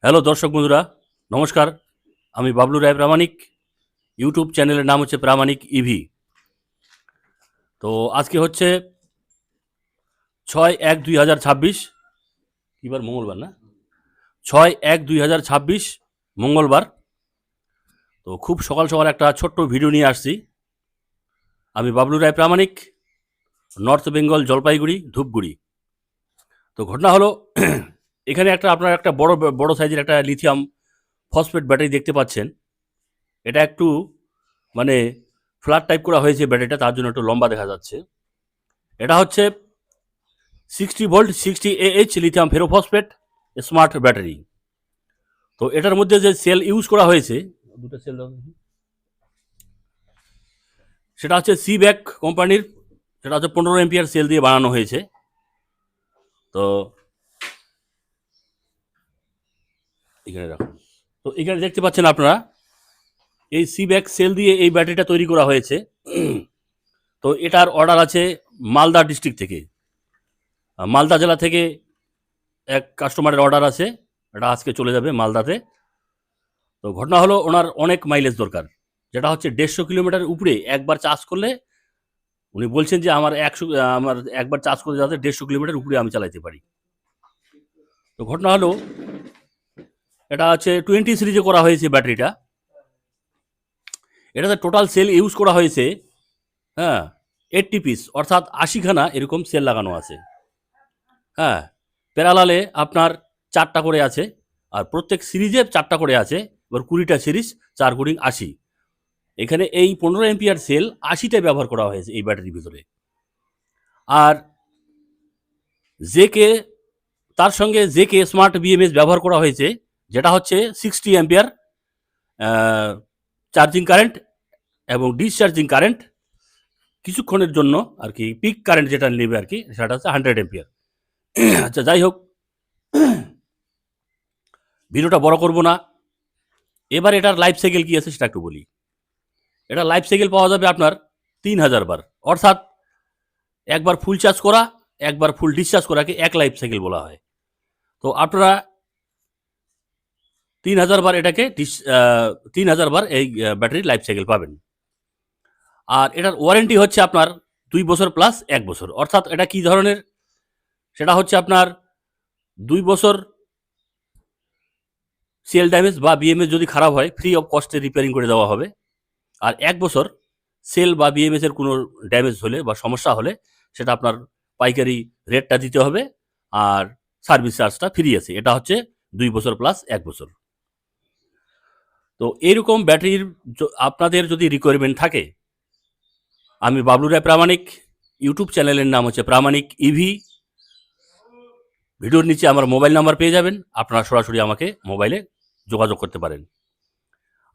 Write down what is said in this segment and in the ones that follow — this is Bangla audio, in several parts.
হ্যালো দর্শক বন্ধুরা, নমস্কার। আমি বাবলু রায় প্রামাণিক। ইউটিউব চ্যানেলের নাম হচ্ছে প্রামাণিক ইভি। তো আজকে হচ্ছে 6-1-2026, কিবার মঙ্গলবার না, 6-1-2026 মঙ্গলবার। তো খুব সকাল সকাল একটা ছোট্ট ভিডিও নিয়ে আসছি। আমি বাবলু রায় প্রামাণিক, নর্থ বেঙ্গল, জলপাইগুড়ি, ধূপগুড়ি। তো ঘটনা হলো এখানে আপনার একটা বড় বড় সাইজের একটা লিথিয়াম ফসফেট ব্যাটারি দেখতে পাচ্ছেন। এটা একটু মানে ফ্ল্যাট টাইপ করা হয়েছে ব্যাটারিটা, তার জন্য একটু লম্বা দেখা যাচ্ছে। এটা হচ্ছে 60 volt 60 AH lithium ferrophosphate smart battery. তো এটার মধ্যে যে সেল ইউজ করা হয়েছে, দুটো সেল সেটা হচ্ছে সিব্যাক কোম্পানির, সেটা হচ্ছে 15 এম্পিয়ার সেল দিয়ে বানানো হয়েছে। তো এখানে রাখুন। তো এখানে দেখতে পাচ্ছেন আপনারা, এই সিব্যাক সেল দিয়ে এই ব্যাটারিটা তৈরি করা হয়েছে। তো এটার অর্ডার আছে মালদা ডিস্ট্রিক্ট থেকে, মালদা জেলা থেকে এক কাস্টমারের অর্ডার আছে। এটা আজকে চলে যাবে মালদাতে। তো ঘটনা হলো ওনার অনেক মাইলেজ দরকার, যেটা হচ্ছে 150 কিলোমিটার উপরে একবার চার্জ করলে। উনি বলছেন যে আমার একবার চার্জ করে যাতে 150 কিলোমিটার উপরে আমি চালাতে পারি। তো ঘটনা হলো এটা হচ্ছে 20 সিরিজে করা হয়েছে ব্যাটারিটা। এটাতে টোটাল সেল ইউজ করা হয়েছে, হ্যাঁ, 80 পিস, অর্থাৎ 80খানা এরকম সেল লাগানো আছে। হ্যাঁ, প্যারালালে আপনার 4টা করে আছে, আর প্রত্যেক সিরিজে 4টা করে আছে। এবার 20টা সিরিজ, 4 × 80। এখানে এই 15 এম্পিয়ার সেল 80টায় ব্যবহার করা হয়েছে এই ব্যাটারির ভিতরে। আর জেকে, তার সঙ্গে জেকে স্মার্ট বিএমএস ব্যবহার করা হয়েছে, যেটা হচ্ছে 60 অ্যাম্পিয়ার চার্জিং কারেন্ট এবং ডিসচার্জিং কারেন্ট কিছুক্ষণের জন্য আর কি, পিক কারেন্ট যেটা নেবে আর কি, সেটা হচ্ছে 100 অ্যাম্পিয়ার। আচ্ছা, যাই হোক, ভিডিওটা বড় করব না। এবার এটার লাইফ সাইকেল কি আছে সেটা একটু বলি। এটা লাইফ সাইকেল পাওয়া যাবে আপনার 3000 বার, অর্থাৎ একবার ফুল চার্জ করা, একবার ফুল ডিসচার্জ করাকে এক লাইফ সাইকেল বলা হয়। তো আপনারা 3000 বার এটাকে 3000 বার এই ব্যাটারির লাইফ সাইকেল পাবেন। আর এটার ওয়ারেন্টি হচ্ছে আপনার 2 বছর প্লাস 1 বছর। অর্থাৎ এটা কি ধরনের, সেটা হচ্ছে আপনার 2 বছর সেল ড্যামেজ বা বিএমএস যদি খারাপ হয়, ফ্রি অফ কস্টে রিপেয়ারিং করে দেওয়া হবে। আর 1 বছর সেল বা বিএমএস এর কোনো ড্যামেজ হলে বা সমস্যা হলে সেটা আপনার পাইকারি রেটটা দিতে হবে, আর সার্ভিস চার্জটা ফ্রি আছে। এটা হচ্ছে 2 বছর প্লাস 1 বছর। তো এইরকম ব্যাটারির আপনাদের যদি রিকোয়ারমেন্ট থাকে, আমি বাবলু রায় প্রামাণিক, ইউটিউব চ্যানেলের নাম হচ্ছে প্রামাণিক ইভি। ভিডিওর নিচে আমার মোবাইল নাম্বার পেয়ে যাবেন, আপনারা সরাসরি আমাকে মোবাইলে যোগাযোগ করতে পারেন।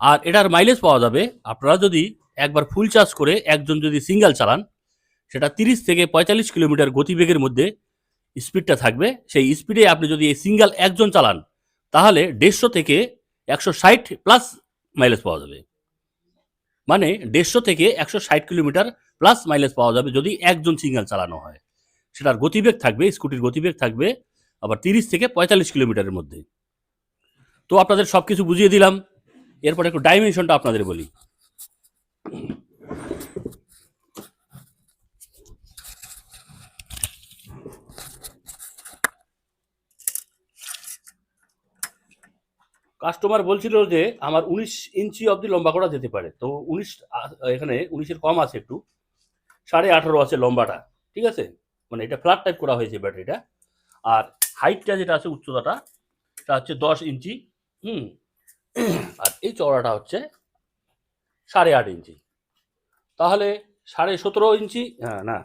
আর এটার মাইলেজ পাওয়া যাবে, আপনারা যদি একবার ফুল চার্জ করে একজন যদি সিঙ্গেল চালান, সেটা 30 থেকে 45 কিলোমিটার গতিবেগের মধ্যে স্পিডটা থাকবে। সেই স্পিডে আপনি যদি এই সিঙ্গেল একজন চালান, তাহলে 150 থেকে 160 প্লাস মাইলেজ পাওয়া যাবে। মানে 150 থেকে 160 কিলোমিটার প্লাস মাইলেজ পাওয়া যাবে যদি একজন সিঙ্গেল চালানো হয়। সেটার গতিবেগ থাকবে, স্কুটির গতিবেগ থাকবে আবার 30 থেকে 45 কিলোমিটারের মধ্যে। তো আপনাদের সব কিছু বুঝিয়ে দিলাম। এরপর একটু ডাইমেনশনটা আপনাদের বলি। কাস্টমার বলছিল যে আমার 19 ইঞ্চি অবধি লম্বা করা যেতে পারে। তো 19, এখানে 19-এর কম আছে একটু, 18.5 আছে লম্বাটা। ঠিক আছে, মানে এটা ফ্ল্যাট টাইপ করা হয়েছে ব্যাটারিটা। আর হাইটটা যেটা আছে, উচ্চতাটা, সেটা হচ্ছে 10 ইঞ্চি। হুম, আর এই চওড়াটা হচ্ছে 8.5 ইঞ্চি। তাহলে 17.5 ইঞ্চি, হ্যাঁ না,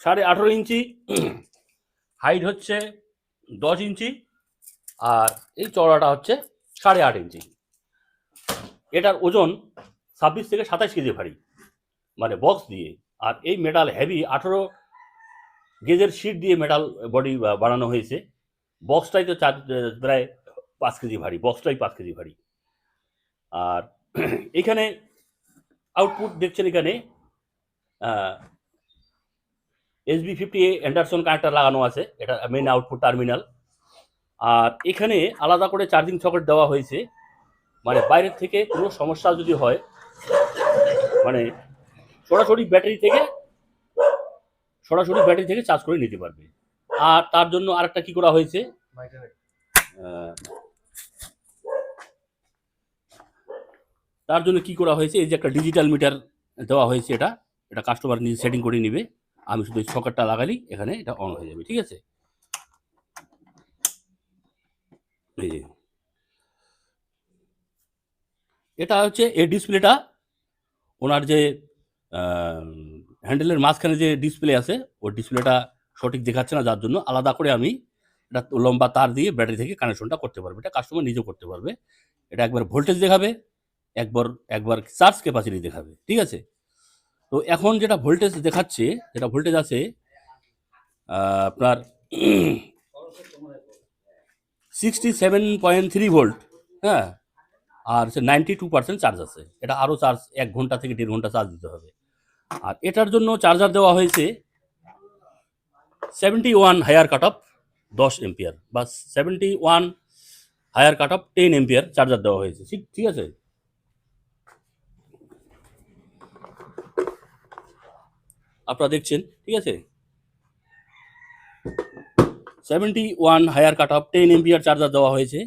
18.5 ইঞ্চি। হাইট হচ্ছে 10 ইঞ্চি, আর এই চওড়াটা হচ্ছে 8.5 ইঞ্চি। এটার ওজন 26 থেকে 27 কেজি ভারী, মানে বক্স দিয়ে। আর এই মেটাল হেভি 18 গেজের শিট দিয়ে মেটাল বডি বানানো হয়েছে। বক্সটাই তো প্রায় 5 কেজি ভারী, বক্সটাই 5 কেজি ভারী। আর এখানে আউটপুট দেখছেন, এখানে SB50 অ্যান্ডারসন কানেক্টর লাগানো আছে, এটা মেন আউটপুট টার্মিনাল। আর এখানে আলাদা করে চার্জিং সকেট দেওয়া হয়েছে, মানে বাইরের থেকে কোনো সমস্যা যদি হয়, মানে সরাসরি ব্যাটারি থেকে চার্জ করে নিতে পারবে। আর তার জন্য আরেকটা কি করা হয়েছে, তার জন্য কি করা হয়েছে, এই যে একটা ডিজিটাল মিটার দেওয়া হয়েছে, এটা কাস্টমার নিজে সেটিং করে নিবে। আমি শুধু এই সকেটটা লাগালেই এখানে এটা অন হয়ে যাবে, ঠিক আছে। এই যে এটা হচ্ছে এই ডিসপ্লেটা, ওনার যে হ্যান্ডেলের মাঝখানে যে ডিসপ্লে আছে, ওই ডিসপ্লেটা সঠিক দেখাচ্ছে না, যার জন্য আলাদা করে আমি এটা লম্বা তার দিয়ে ব্যাটারি থেকে কানেকশনটা করতে পারবে। এটা কাস্টমার নিজেও করতে পারবে। এটা একবার ভোল্টেজ দেখাবে, একবার চার্জ ক্যাপাসিটি দেখাবে, ঠিক আছে। তো এখন যেটা ভোল্টেজ দেখাচ্ছে, যেটা ভোল্টেজ আছে আপনার 67.3 ভোল্ট, হ্যাঁ, আর 92% চার্জ আছে। এটা আরও চার্জ 1 ঘন্টা থেকে 1.5 ঘন্টা চার্জ দিতে হবে। আর এটার জন্য চার্জার দেওয়া হয়েছে 71 হায়ার কাট অফ 10 এম্পিয়ার বা 71 higher cut off 10 ampere charger দেওয়া হয়েছে, ঠিক আছে। আপনারা দেখছেন, ঠিক আছে। 71 higher cut off 10 ampere charger দেওয়া হয়েছে,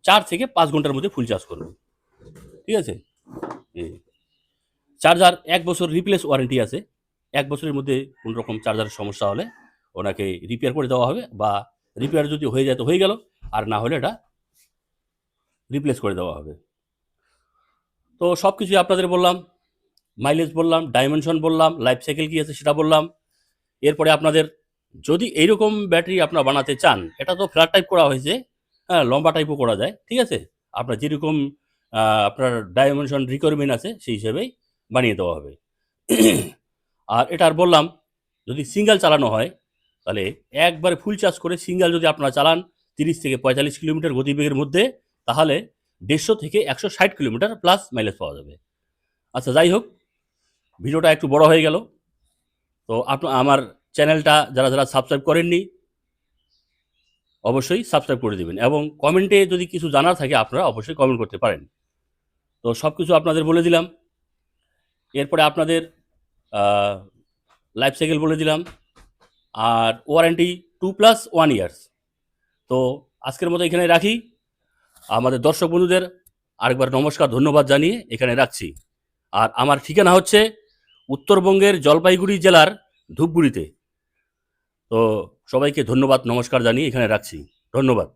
4 থেকে 5 ঘন্টার মধ্যে ফুল চার্জ করবে, ঠিক আছে। চার্জার 1 বছর রিপ্লেস ওয়ারেন্টি আছে। 1 বছরের মধ্যে কোনো রকম চার্জারের সমস্যা হলে ওনাকে রিপেয়ার করে দেওয়া হবে, বা রিপেয়ার যদি হয়ে যায় তো হয়ে গেল, আর না হলে এটা রিপ্লেস করে দেওয়া হবে। তো সব কিছুই আপনাদের বললাম, মাইলেজ বললাম, ডাইমেনশন বললাম, লাইফ সাইকেল কী আছে সেটা বললাম। এরপরে আপনাদের যদি এইরকম ব্যাটারি আপনারা বানাতে চান, এটা তো ফ্ল্যাট টাইপ করা হয়েছে, হ্যাঁ, লম্বা টাইপও করা যায়, ঠিক আছে। আপনার যেরকম আপনার ডাইমেনশন রিকোয়ারমেন্ট আছে সেই হিসেবেই বানিয়ে দেওয়া হবে। আর এটার বললাম, যদি সিঙ্গেল চালানো হয় তাহলে একবারে ফুল চার্জ করে সিঙ্গেল যদি আপনারা চালান 30 থেকে 45 কিলোমিটার গতিবেগের মধ্যে, তাহলে 150 থেকে 160 কিলোমিটার প্লাস মাইলেজ পাওয়া যাবে। আচ্ছা, যাই হোক, ভিডিওটা একটু বড় হয়ে গেল। তো আমার চ্যানেলটা যারা সাবস্ক্রাইব করেননি অবশ্যই সাবস্ক্রাইব করে দেবেন, এবং কমেন্টে যদি কিছু জানার থাকে আপনারা অবশ্যই কমেন্ট করতে পারেন। তো সব কিছু আপনাদের বলে দিলাম। এরপরে আপনাদের লাইফ সাইকেল বলে দিলাম, আর ওয়ারেন্টি 2+1 ইয়ার্স। তো আজকের মতো এখানে রাখি। আমাদের দর্শক বন্ধুদের আরেকবার নমস্কার, ধন্যবাদ জানিয়ে এখানে রাখছি। আর আমার ঠিকানা হচ্ছে উত্তরবঙ্গের জলপাইগুড়ি জেলার ধূপগুড়িতে। তো সবাইকে ধন্যবাদ, নমস্কার জানিয়ে এখানে রাখছি। ধন্যবাদ।